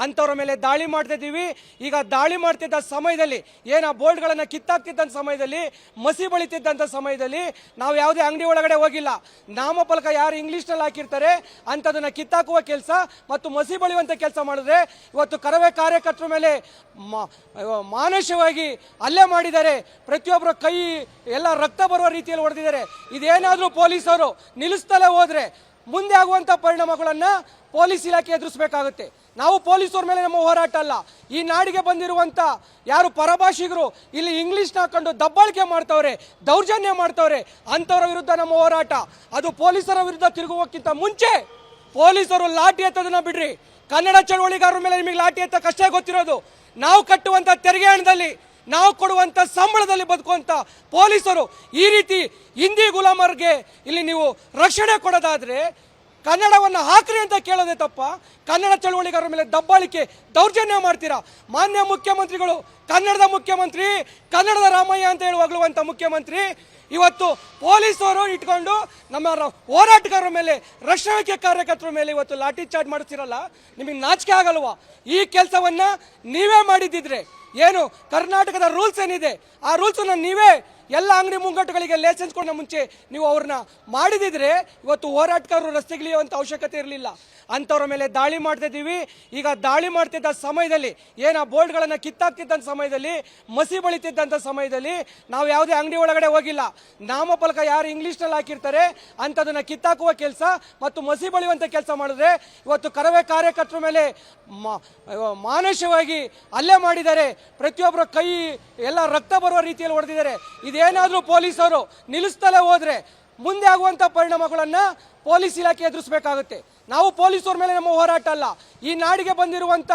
ಅಂಥವ್ರ ಮೇಲೆ ದಾಳಿ ಮಾಡ್ತಿದ್ದೀವಿ. ಈಗ ದಾಳಿ ಮಾಡ್ತಿದ್ದ ಸಮಯದಲ್ಲಿ ಆ ಬೋರ್ಡ್ಗಳನ್ನು ಕಿತ್ತಾಕ್ತಿದ್ದಂಥ ಸಮಯದಲ್ಲಿ, ಮಸಿ ಬಳಿತಿದ್ದಂಥ ಸಮಯದಲ್ಲಿ ನಾವು ಯಾವುದೇ ಅಂಗಡಿ ಒಳಗಡೆ ಹೋಗಿಲ್ಲ. ನಾಮಫಲಕ ಯಾರು ಇಂಗ್ಲೀಷ್ನಲ್ಲಿ ಹಾಕಿರ್ತಾರೆ ಅಂಥದನ್ನು ಕಿತ್ತಾಕುವ ಕೆಲಸ ಮತ್ತು ಮಸಿ ಬಳಿಯುವಂಥ ಕೆಲಸ ಮಾಡಿದ್ರೆ ಇವತ್ತು ಕರವೇ ಕಾರ್ಯಕರ್ತರ ಮೇಲೆ ಮಾನಸಿಕವಾಗಿ ಹಲ್ಲೆ ಮಾಡಿದ್ದಾರೆ. ಪ್ರತಿಯೊಬ್ಬರ ಕೈ ಎಲ್ಲ ರಕ್ತ ಬರುವ ರೀತಿಯಲ್ಲಿ ಹೊಡೆದಿದ್ದಾರೆ. ಇದೇನಾದರೂ ಪೊಲೀಸರು ನಿಲ್ಲಿಸ್ತಲೇ ಹೋದರೆ ಮುಂದೆ ಆಗುವಂಥ ಪರಿಣಾಮಗಳನ್ನು ಪೊಲೀಸ್ ಇಲಾಖೆ ಎದುರಿಸಬೇಕಾಗುತ್ತೆ. ನಾವು ಪೊಲೀಸರ ಮೇಲೆ ನಮ್ಮ ಹೋರಾಟ ಅಲ್ಲ. ಈ ನಾಡಿಗೆ ಬಂದಿರುವಂಥ ಯಾರು ಪರಭಾಷಿಗರು ಇಲ್ಲಿ ಇಂಗ್ಲೀಷ್ನ ಹಾಕೊಂಡು ದಬ್ಬಾಳಿಕೆ ಮಾಡ್ತವ್ರೆ, ದೌರ್ಜನ್ಯ ಮಾಡ್ತವ್ರೆ, ಅಂಥವ್ರ ವಿರುದ್ಧ ನಮ್ಮ ಹೋರಾಟ. ಅದು ಪೊಲೀಸರ ವಿರುದ್ಧ ತಿರುಗುವಕ್ಕಿಂತ ಮುಂಚೆ ಪೊಲೀಸರು ಲಾಠಿ ಎತ್ತೋದನ್ನ ಬಿಡ್ರಿ. ಕನ್ನಡ ಚಳವಳಿಗಾರರ ಮೇಲೆ ನಿಮಗೆ ಲಾಠಿ ಎತ್ತಕ್ಕಷ್ಟೇ ಗೊತ್ತಿರೋದು. ನಾವು ಕಟ್ಟುವಂಥ ತೆರಿಗೆ ಹಣದಲ್ಲಿ, ನಾವು ಕೊಡುವಂಥ ಸಂಬಳದಲ್ಲಿ ಬದುಕುವಂಥ ಪೊಲೀಸರು ಈ ರೀತಿ ಹಿಂದಿ ಗುಲಾಮರಿಗೆ ಇಲ್ಲಿ ನೀವು ರಕ್ಷಣೆ ಕೊಡೋದಾದರೆ ಕನ್ನಡವನ್ನು ಹಾಕ್ರಿ ಅಂತ ಕೇಳೋದೇ ತಪ್ಪ. ಕನ್ನಡ ಚಳವಳಿಗಾರರ ಮೇಲೆ ದಬ್ಬಾಳಿಕೆ ದೌರ್ಜನ್ಯ ಮಾಡ್ತೀರಾ. ಮಾನ್ಯ ಮುಖ್ಯಮಂತ್ರಿಗಳು, ಕನ್ನಡದ ಮುಖ್ಯಮಂತ್ರಿ, ಕನ್ನಡದ ರಾಮಯ್ಯ ಅಂತ ಹೇಳುವಾಗಲುವಂಥ ಮುಖ್ಯಮಂತ್ರಿ ಇವತ್ತು ಪೊಲೀಸರು ಇಟ್ಕೊಂಡು ನಮ್ಮ ಹೋರಾಟಗಾರರ ಮೇಲೆ, ರಕ್ಷಣಾ ಕಾರ್ಯಕರ್ತರ ಮೇಲೆ ಇವತ್ತು ಲಾಠಿ ಚಾರ್ಜ್ ಮಾಡ್ತಿರಲ್ಲ, ನಿಮಗೆ ನಾಚಿಕೆ ಆಗಲ್ವಾ? ಈ ಕೆಲಸವನ್ನು ನೀವೇ ಮಾಡಿದ್ದಿದ್ರೆ ಏನು ಕರ್ನಾಟಕದ ರೂಲ್ಸ್ ಏನಿದೆ ಆ ರೂಲ್ಸನ್ನು ನೀವೇ ಎಲ್ಲ ಅಂಗಡಿ ಮುಂಗಟ್ಟುಗಳಿಗೆ ಲೈಸೆನ್ಸ್ ಕೊಡೋ ಮುಂಚೆ ನೀವು ಅವ್ರನ್ನ ಮಾಡಿದಿದ್ರೆ ಇವತ್ತು ಹೋರಾಟಗಾರರು ರಸ್ತೆಗಿಳಿಯುವಂಥ ಅವಶ್ಯಕತೆ ಇರಲಿಲ್ಲ. ಅಂಥವ್ರ ಮೇಲೆ ದಾಳಿ ಮಾಡ್ತಿದ್ದೀವಿ. ಈಗ ದಾಳಿ ಮಾಡ್ತಿದ್ದ ಸಮಯದಲ್ಲಿ ಆ ಬೋರ್ಡ್ಗಳನ್ನು ಕಿತ್ತಾಕ್ತಿದ್ದಂಥ ಸಮಯದಲ್ಲಿ, ಮಸಿ ಬಳಿತಿದ್ದಂಥ ಸಮಯದಲ್ಲಿ ನಾವು ಯಾವುದೇ ಅಂಗಡಿ ಒಳಗಡೆ ಹೋಗಿಲ್ಲ. ನಾಮಫಲಕ ಯಾರು ಇಂಗ್ಲೀಷ್ನಲ್ಲಿ ಹಾಕಿರ್ತಾರೆ ಅಂಥದನ್ನು ಕಿತ್ತಾಕುವ ಕೆಲಸ ಮತ್ತು ಮಸಿ ಬಳಿಯುವಂಥ ಕೆಲಸ ಮಾಡಿದ್ರೆ ಇವತ್ತು ಕರವೇ ಕಾರ್ಯಕರ್ತರ ಮೇಲೆ ಮಾನಸಿಕವಾಗಿ ಹಲ್ಲೆ ಮಾಡಿದ್ದಾರೆ. ಪ್ರತಿಯೊಬ್ಬರ ಕೈ ಎಲ್ಲ ರಕ್ತ ಬರುವ ರೀತಿಯಲ್ಲಿ ಹೊಡೆದಿದ್ದಾರೆ. ಇದೇನಾದರೂ ಪೊಲೀಸರು ನಿಲ್ಲಿಸ್ತಲೇ ಹೋದರೆ ಮುಂದೆ ಆಗುವಂಥ ಪರಿಣಾಮಗಳನ್ನು ಪೊಲೀಸ್ ಇಲಾಖೆ ಎದುರಿಸಬೇಕಾಗುತ್ತೆ. ನಾವು ಪೊಲೀಸರ ಮೇಲೆ ನಮ್ಮ ಹೋರಾಟ ಅಲ್ಲ. ಈ ನಾಡಿಗೆ ಬಂದಿರುವಂಥ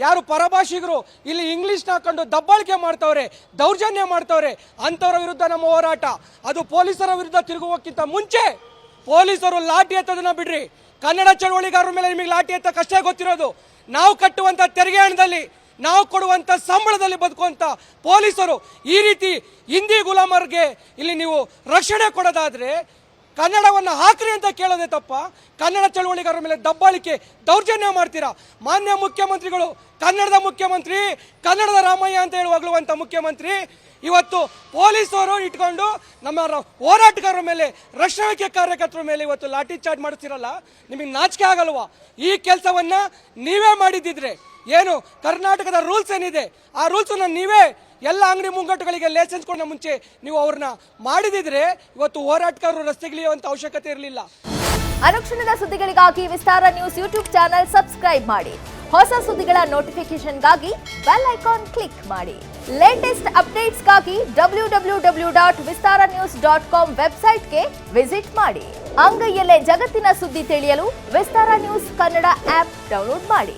ಯಾರು ಪರಭಾಷಿಗರು ಇಲ್ಲಿ ಇಂಗ್ಲೀಷ್ನ ಹಾಕೊಂಡು ದಬ್ಬಾಳಿಕೆ ಮಾಡ್ತವ್ರೆ, ದೌರ್ಜನ್ಯ ಮಾಡ್ತವ್ರೆ, ಅಂಥವ್ರ ವಿರುದ್ಧ ನಮ್ಮ ಹೋರಾಟ. ಅದು ಪೊಲೀಸರ ವಿರುದ್ಧ ತಿರುಗುವಕ್ಕಿಂತ ಮುಂಚೆ ಪೊಲೀಸರು ಲಾಠಿ ಎತ್ತೋದನ್ನ ಬಿಡ್ರಿ. ಕನ್ನಡ ಚಳವಳಿಗಾರರ ಮೇಲೆ ನಿಮಗೆ ಲಾಠಿ ಎತ್ತಕ್ಕಷ್ಟೇ ಗೊತ್ತಿರೋದು. ನಾವು ಕಟ್ಟುವಂಥ ತೆರಿಗೆ ಹಣದಲ್ಲಿ, ನಾವು ಕೊಡುವಂಥ ಸಂಬಳದಲ್ಲಿ ಬದುಕುವಂಥ ಪೊಲೀಸರು ಈ ರೀತಿ ಹಿಂದಿ ಗುಲಾಮರಿಗೆ ಇಲ್ಲಿ ನೀವು ರಕ್ಷಣೆ ಕೊಡೋದಾದರೆ ಕನ್ನಡವನ್ನು ಹಾಕ್ರಿ ಅಂತ ಕೇಳೋದೇ ತಪ್ಪ. ಕನ್ನಡ ಚಳವಳಿಗಾರರ ಮೇಲೆ ದಬ್ಬಾಳಿಕೆ ದೌರ್ಜನ್ಯ ಮಾಡ್ತೀರಾ. ಮಾನ್ಯ ಮುಖ್ಯಮಂತ್ರಿಗಳು, ಕನ್ನಡದ ಮುಖ್ಯಮಂತ್ರಿ, ಕನ್ನಡದ ರಾಮಯ್ಯ ಅಂತ ಹೇಳುವಾಗಲುವಂಥ ಮುಖ್ಯಮಂತ್ರಿ ಇವತ್ತು ಪೊಲೀಸರು ಇಟ್ಕೊಂಡು ನಮ್ಮ ಹೋರಾಟಗಾರರ ಮೇಲೆ, ರಕ್ಷಣಾ ಕಾರ್ಯಕರ್ತರ ಮೇಲೆ ಇವತ್ತು ಲಾಠಿ ಚಾರ್ಜ್ ಮಾಡ್ತಿರಲ್ಲ, ನಿಮಗೆ ನಾಚಿಕೆ ಆಗಲ್ವಾ? ಈ ಕೆಲಸವನ್ನು ನೀವೇ ಮಾಡಿದ್ದಿದ್ರೆ ಏನು ಕರ್ನಾಟಕದ ರೂಲ್ಸ್ ಏನಿದೆ ಆ ರೂಲ್ಸನ್ನು ನೀವೇ ಎಲ್ಲ ಅಂಗಡಿ ಮುಂಗಟ್ಟುಗಳಿಗೆ ಲೈಸೆನ್ಸ್ ಕೊಡೋ ಮುಂಚೆ ನೀವು ಅವ್ರನ್ನ ಮಾಡಿದಿದ್ರೆ ಇವತ್ತು ಹೋರಾಟಗಾರರು ರಸ್ತೆಗಿಳಿಯುವಂಥ ಅವಶ್ಯಕತೆ ಇರಲಿಲ್ಲ. ಅನುಕ್ಷಣದ ಸುದ್ದಿಗಳಿಗಾಗಿ ವಿಸ್ತಾರ ನ್ಯೂಸ್ ಯೂಟ್ಯೂಬ್ ಚಾನೆಲ್ ಸಬ್ಸ್ಕ್ರೈಬ್ ಮಾಡಿ. ಹೊಸ ಸುದ್ದಿಗಳ ನೋಟಿಫಿಕೇಶನ್ಗಾಗಿ ಬೆಲ್ ಐಕಾನ್ ಕ್ಲಿಕ್ ಮಾಡಿ. ಲೇಟೆಸ್ಟ್ ಅಪ್ಡೇಟ್ಸ್ಗಾಗಿ www.vistaranews.com ವೆಬ್ಸೈಟ್ಗೆ ವಿಸಿಟ್ ಮಾಡಿ. ಅಂಗೈಯಲ್ಲೇ ಜಗತ್ತಿನ ಸುದ್ದಿ ತಿಳಿಯಲು ವಿಸ್ತಾರ ನ್ಯೂಸ್ ಕನ್ನಡ ಆಪ್ ಡೌನ್ಲೋಡ್ ಮಾಡಿ.